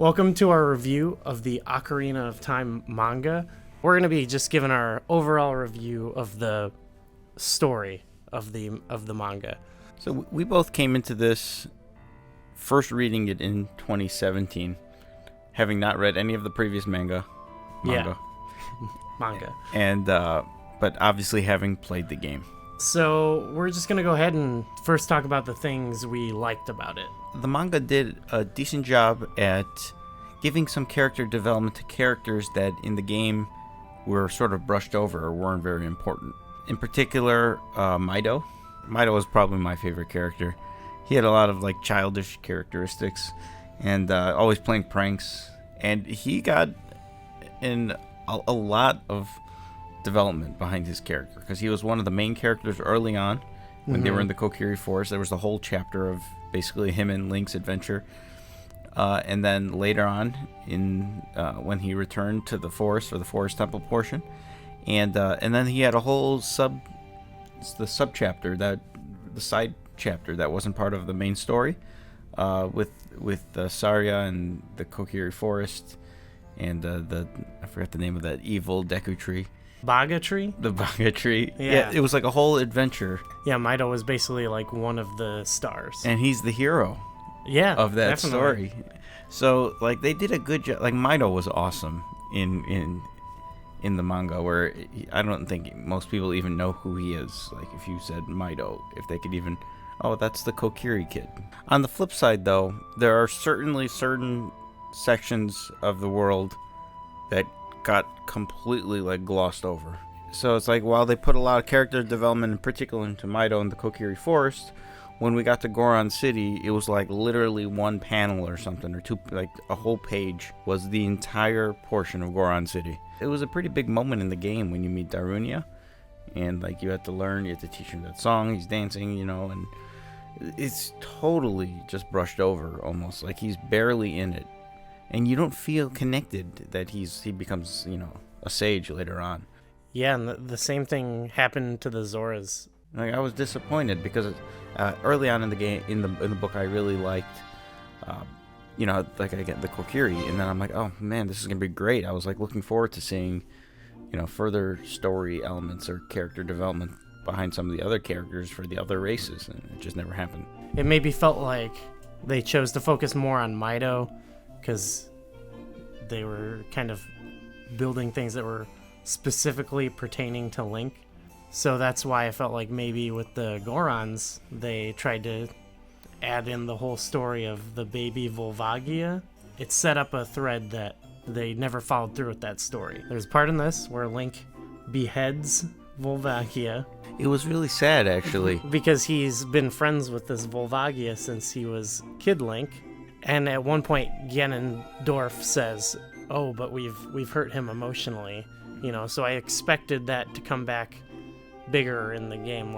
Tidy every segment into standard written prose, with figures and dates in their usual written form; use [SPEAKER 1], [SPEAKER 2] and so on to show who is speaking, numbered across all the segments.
[SPEAKER 1] Welcome to our review of the Ocarina of Time manga. We're going to be just giving our overall review of the story of the manga.
[SPEAKER 2] So we both came into this first reading it in 2017, having not read any of the previous manga.
[SPEAKER 1] Manga.
[SPEAKER 2] And but obviously having played the game.
[SPEAKER 1] So we're just going to go ahead and first talk about the things we liked about it.
[SPEAKER 2] The manga did a decent job at giving some character development to characters that in the game were sort of brushed over or weren't very important. In particular, Mido. Mido was probably my favorite character. He had a lot of childish characteristics and always playing pranks. And he got in a lot of development behind his character because he was one of the main characters early on when they were in the Kokiri Forest. There was a whole chapter of basically him and Link's adventure. And then later on, when he returned to the forest for the Forest Temple portion, and then he had a whole side chapter that wasn't part of the main story, with Saria and the Kokiri Forest, and I forgot the name of that evil Deku tree.
[SPEAKER 1] Baga tree?
[SPEAKER 2] The Baga tree.
[SPEAKER 1] Yeah.
[SPEAKER 2] It was like a whole adventure.
[SPEAKER 1] Yeah, Mido was basically like one of the stars.
[SPEAKER 2] And he's the hero.
[SPEAKER 1] Yeah,
[SPEAKER 2] of that
[SPEAKER 1] definitely.
[SPEAKER 2] story. So they did a good job. Mido was awesome in the manga, where I don't think most people even know who he is. If you said Mido, if they could even, oh, that's the Kokiri kid. On the flip side, though, there are certainly certain sections of the world that got completely glossed over. So it's while they put a lot of character development, in particular into Mido and the Kokiri Forest, when we got to Goron City, it was literally one panel or something, or two, a whole page was the entire portion of Goron City. It was a pretty big moment in the game when you meet Darunia, and you had to teach him that song, he's dancing, and it's totally just brushed over, almost he's barely in it, and you don't feel connected that he becomes, a sage later on.
[SPEAKER 1] Yeah, and the same thing happened to the Zoras.
[SPEAKER 2] I was disappointed because early on in the game, in the book, I really liked, I get the Kokiri, and then I'm like, oh man, this is gonna be great. I was looking forward to seeing, further story elements or character development behind some of the other characters for the other races, and it just never happened.
[SPEAKER 1] It maybe felt like they chose to focus more on Mido because they were kind of building things that were specifically pertaining to Link. So that's why I felt like maybe with the Gorons, they tried to add in the whole story of the baby Volvagia. It set up a thread that they never followed through with that story. There's part in this where Link beheads Volvagia.
[SPEAKER 2] It was really sad, actually.
[SPEAKER 1] Because he's been friends with this Volvagia since he was Kid Link. And at one point, Ganondorf says, oh, but we've hurt him emotionally. So I expected that to come back bigger in the game,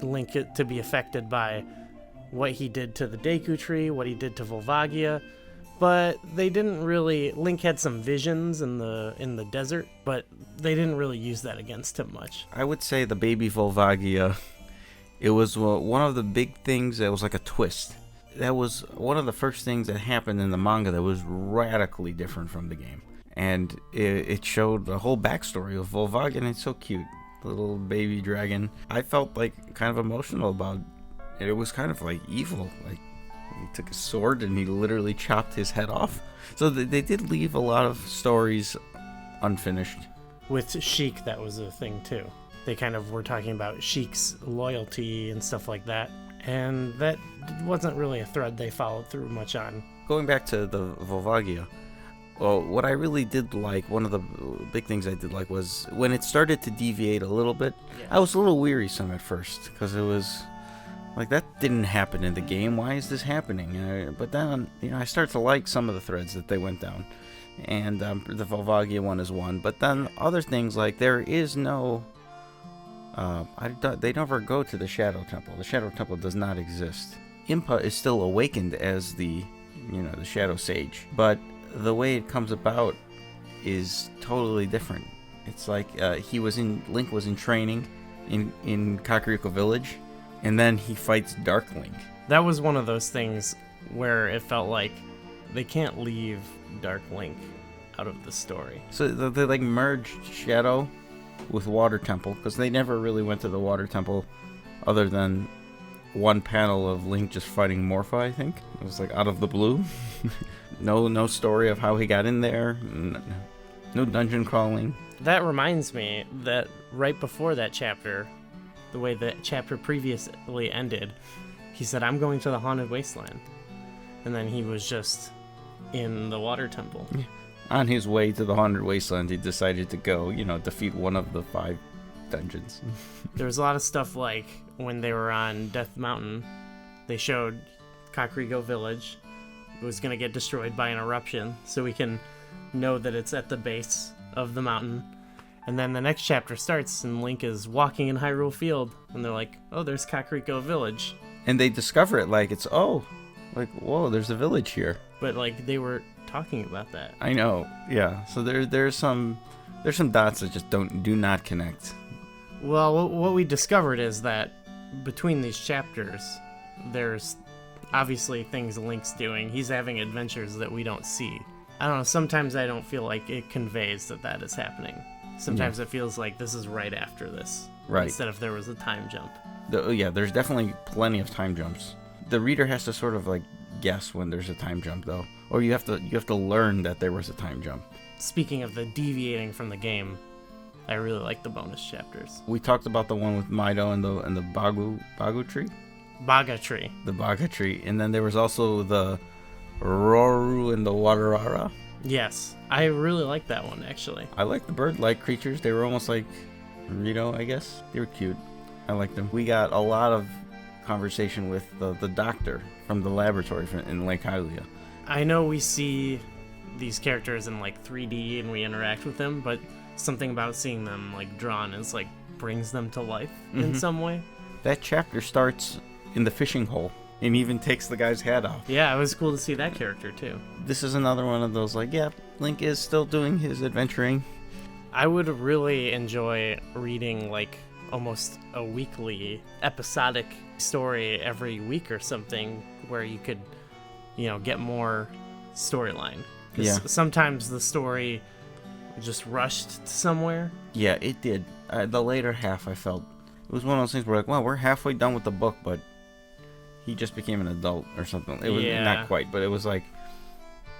[SPEAKER 1] Link to be affected by what he did to the Deku tree, what he did to Volvagia, but they didn't really. Link had some visions in the desert, but they didn't really use that against him much.
[SPEAKER 2] I would say the baby Volvagia, it was one of the big things that was like a twist. That was one of the first things that happened in the manga that was radically different from the game, and it showed the whole backstory of Volvagia, and it's so cute. Little baby dragon. I felt kind of emotional about it. It was kind of evil. He took a sword and he literally chopped his head off. So they did leave a lot of stories unfinished.
[SPEAKER 1] With Sheik, that was a thing too. They kind of were talking about Sheik's loyalty and stuff like that, and that wasn't really a thread they followed through much on.
[SPEAKER 2] Going back to the Volvagia, well, what I really did one of the big things I did was when it started to deviate a little bit. Yeah. I was a little wearisome at first because it was that didn't happen in the game. Why is this happening? But then, I started to like some of the threads that they went down. And the Volvagia one is one. But then other things there is no... they never go to the Shadow Temple. The Shadow Temple does not exist. Impa is still awakened as the Shadow Sage. But the way it comes about is totally different. It's Link was in training in Kakariko Village, and then he fights Dark Link.
[SPEAKER 1] That was one of those things where it felt like they can't leave Dark Link out of the story.
[SPEAKER 2] So they like merged Shadow with Water Temple, because they never really went to the Water Temple other than one panel of Link just fighting Morpha, I think. It was like out of the blue. No story of how he got in there. No dungeon crawling.
[SPEAKER 1] That reminds me that right before that chapter, the way the chapter previously ended, he said, I'm going to the Haunted Wasteland. And then he was just in the Water Temple.
[SPEAKER 2] Yeah. On his way to the Haunted Wasteland, he decided to go, defeat one of the 5 dungeons.
[SPEAKER 1] There was a lot of stuff like when they were on Death Mountain, they showed Kakariko Village was going to get destroyed by an eruption, so we can know that it's at the base of the mountain. And then the next chapter starts, and Link is walking in Hyrule Field, and they're like, oh, there's Kakariko Village.
[SPEAKER 2] And they discover it like whoa, there's a village here.
[SPEAKER 1] But like they were talking about that.
[SPEAKER 2] I know, yeah. So there's some dots that just do not connect.
[SPEAKER 1] Well, what we discovered is that between these chapters, there's obviously things Link's doing. He's having adventures that we don't see. I don't know, sometimes I don't feel like it conveys that is happening. Sometimes it feels like this is right after this.
[SPEAKER 2] Right.
[SPEAKER 1] Instead of there was a time jump.
[SPEAKER 2] There's definitely plenty of time jumps. The reader has to sort of like guess when there's a time jump though. Or you have to learn that there was a time jump.
[SPEAKER 1] Speaking of the deviating from the game, I really like the bonus chapters.
[SPEAKER 2] We talked about the one with Mido and the Bagu tree?
[SPEAKER 1] Baga tree.
[SPEAKER 2] The Baga tree. And then there was also the Roru and the Waterara.
[SPEAKER 1] Yes. I really like that one, actually.
[SPEAKER 2] I like the bird-like creatures. They were almost like Rito, I guess. They were cute. I liked them. We got a lot of conversation with the doctor from the laboratory in Lake Hylia.
[SPEAKER 1] I know we see these characters in like 3D and we interact with them, but something about seeing them like drawn is like brings them to life in some way.
[SPEAKER 2] That chapter starts in the fishing hole and even takes the guy's hat off.
[SPEAKER 1] Yeah, it was cool to see that character too.
[SPEAKER 2] This is another one of those like, yeah, Link is still doing his adventuring.
[SPEAKER 1] I would really enjoy reading like almost a weekly episodic story every week or something where you could, get more storyline.
[SPEAKER 2] Yeah.
[SPEAKER 1] Sometimes the story just rushed somewhere.
[SPEAKER 2] Yeah, it did. The later half, I felt, it was one of those things where like, wow, we're halfway done with the book, but he just became an adult or something. It was not quite, but it was like,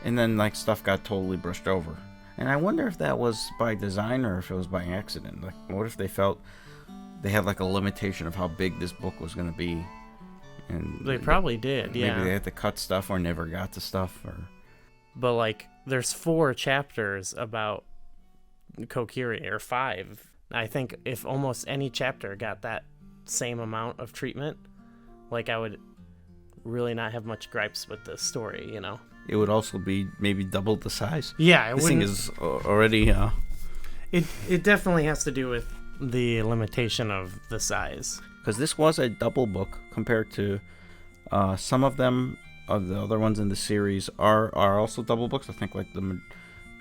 [SPEAKER 2] and then like stuff got totally brushed over. And I wonder if that was by design or if it was by accident. Like, what if they felt they had like a limitation of how big this book was going to be? And
[SPEAKER 1] they probably did, yeah.
[SPEAKER 2] Maybe they had to cut stuff or never got to stuff.
[SPEAKER 1] But like, there's 4 chapters about Kokiri, or 5. I think if almost any chapter got that same amount of treatment, like I would really not have much gripes with the story,
[SPEAKER 2] It would also be maybe double the size.
[SPEAKER 1] Yeah,
[SPEAKER 2] this thing is already.
[SPEAKER 1] It definitely has to do with the limitation of the size. Because
[SPEAKER 2] this was a double book compared to some of them. Of the other ones in the series are also double books. I think like the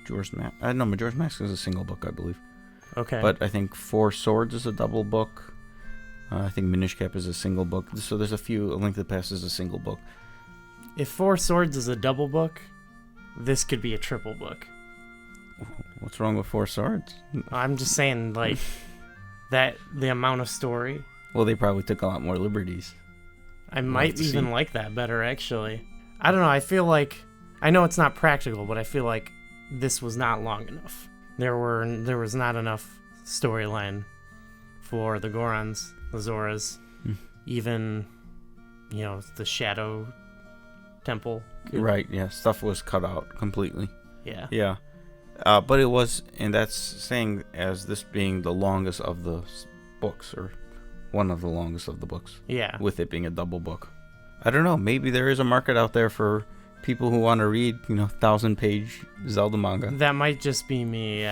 [SPEAKER 2] Majora's Mask. I don't know, Majora's Mask is a single book, I believe.
[SPEAKER 1] Okay.
[SPEAKER 2] But I think Four Swords is a double book. I think Minish Cap is a single book. So there's a few. A Link to the Past is a single book.
[SPEAKER 1] If Four Swords is a double book, this could be a triple book.
[SPEAKER 2] What's wrong with Four Swords?
[SPEAKER 1] I'm just saying, like, that the amount of story.
[SPEAKER 2] Well, they probably took a lot more liberties.
[SPEAKER 1] I might even like that better, actually. I don't know, I feel like, I know it's not practical, but I feel like this was not long enough. There was not enough storyline for the Gorons, the Zoras, even, the Shadow Temple.
[SPEAKER 2] Right, yeah, stuff was cut out completely.
[SPEAKER 1] Yeah.
[SPEAKER 2] Yeah. But it was, and that's saying as this being the longest of the books, or one of the longest of the books.
[SPEAKER 1] Yeah. With
[SPEAKER 2] it being a double book. I don't know, maybe there is a market out there for people who want to read, 1,000-page Zelda manga.
[SPEAKER 1] That might just be me.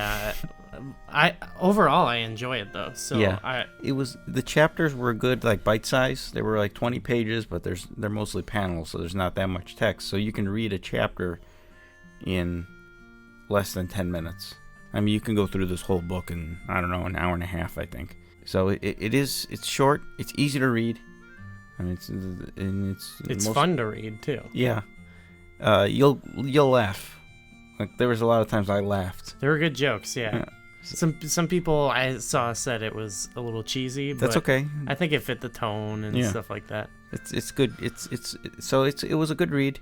[SPEAKER 1] Overall I enjoy it though. So
[SPEAKER 2] yeah. The chapters were good, like bite size. They were like 20 pages, but they're mostly panels, so there's not that much text. So you can read a chapter in less than 10 minutes. I mean, you can go through this whole book in, I don't know, an hour and a half, I think. So it's short, it's easy to read. I mean, it's
[SPEAKER 1] fun to read too.
[SPEAKER 2] Yeah. you'll laugh. Like there was a lot of times I laughed.
[SPEAKER 1] There were good jokes, yeah.
[SPEAKER 2] Yeah.
[SPEAKER 1] Some people I saw said it was a little cheesy, but
[SPEAKER 2] That's okay.
[SPEAKER 1] I think it fit the tone and
[SPEAKER 2] Yeah.
[SPEAKER 1] stuff like that.
[SPEAKER 2] It's good. It was a good read.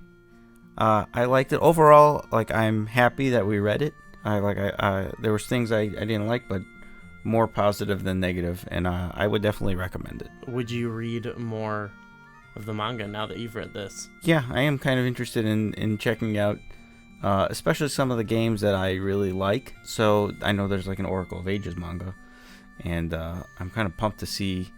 [SPEAKER 2] I liked it overall. Like I'm happy that we read it. There was things I didn't like, but more positive than negative, and I would definitely recommend it.
[SPEAKER 1] Would you read more of the manga now that you've read this?
[SPEAKER 2] Yeah, I am kind of interested in checking out, especially some of the games that I really like. So I know there's like an Oracle of Ages manga, and I'm kind of pumped to see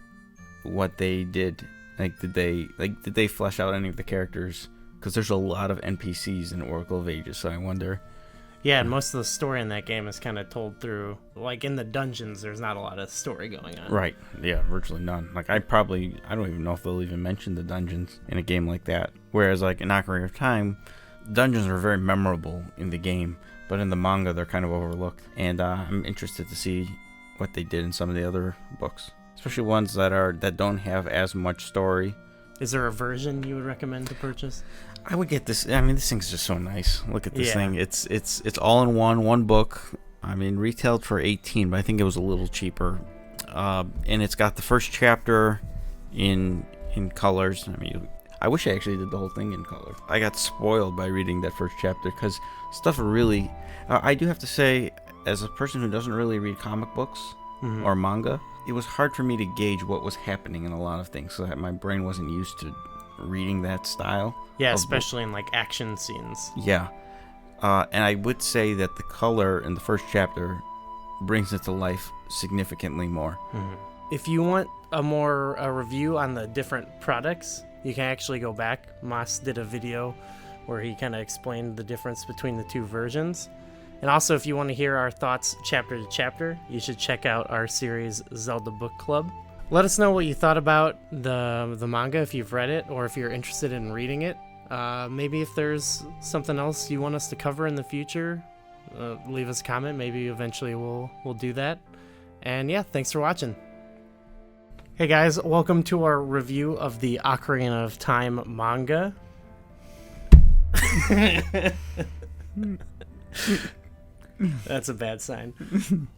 [SPEAKER 2] what they did. Like, did they flesh out any of the characters? Because there's a lot of NPCs in Oracle of Ages, so I wonder.
[SPEAKER 1] Yeah, and most of the story in that game is kind of told through, like in the dungeons, there's not a lot of story going on.
[SPEAKER 2] Right. Yeah, virtually none. Like I don't even know if they'll even mention the dungeons in a game like that. Whereas like in Ocarina of Time, dungeons are very memorable in the game, but in the manga they're kind of overlooked. And I'm interested to see what they did in some of the other books, especially ones that don't have as much story.
[SPEAKER 1] Is there a version you would recommend to purchase?
[SPEAKER 2] I would get this. I mean, this thing's just so nice. Look at this
[SPEAKER 1] Yeah.
[SPEAKER 2] thing. It's all in one book. I mean, retailed for $18, but I think it was a little cheaper. And it's got the first chapter in colors. I mean, I wish I actually did the whole thing in color. I got spoiled by reading that first chapter because stuff really. I do have to say, as a person who doesn't really read comic books or manga, it was hard for me to gauge what was happening in a lot of things, so that my brain wasn't used to reading that style.
[SPEAKER 1] Yeah, especially in like action scenes.
[SPEAKER 2] Yeah. And I would say that the color in the first chapter brings it to life significantly more.
[SPEAKER 1] If you want a review on the different products, you can actually go back. Moss did a video where he kind of explained the difference between the two versions. And also, if you want to hear our thoughts chapter to chapter, you should check out our series Zelda Book Club. Let us know what you thought about the manga, if you've read it, or if you're interested in reading it. Maybe if there's something else you want us to cover in the future, leave us a comment. Maybe eventually we'll do that. And yeah, thanks for watching. Hey guys, welcome to our review of the Ocarina of Time manga. That's a bad sign.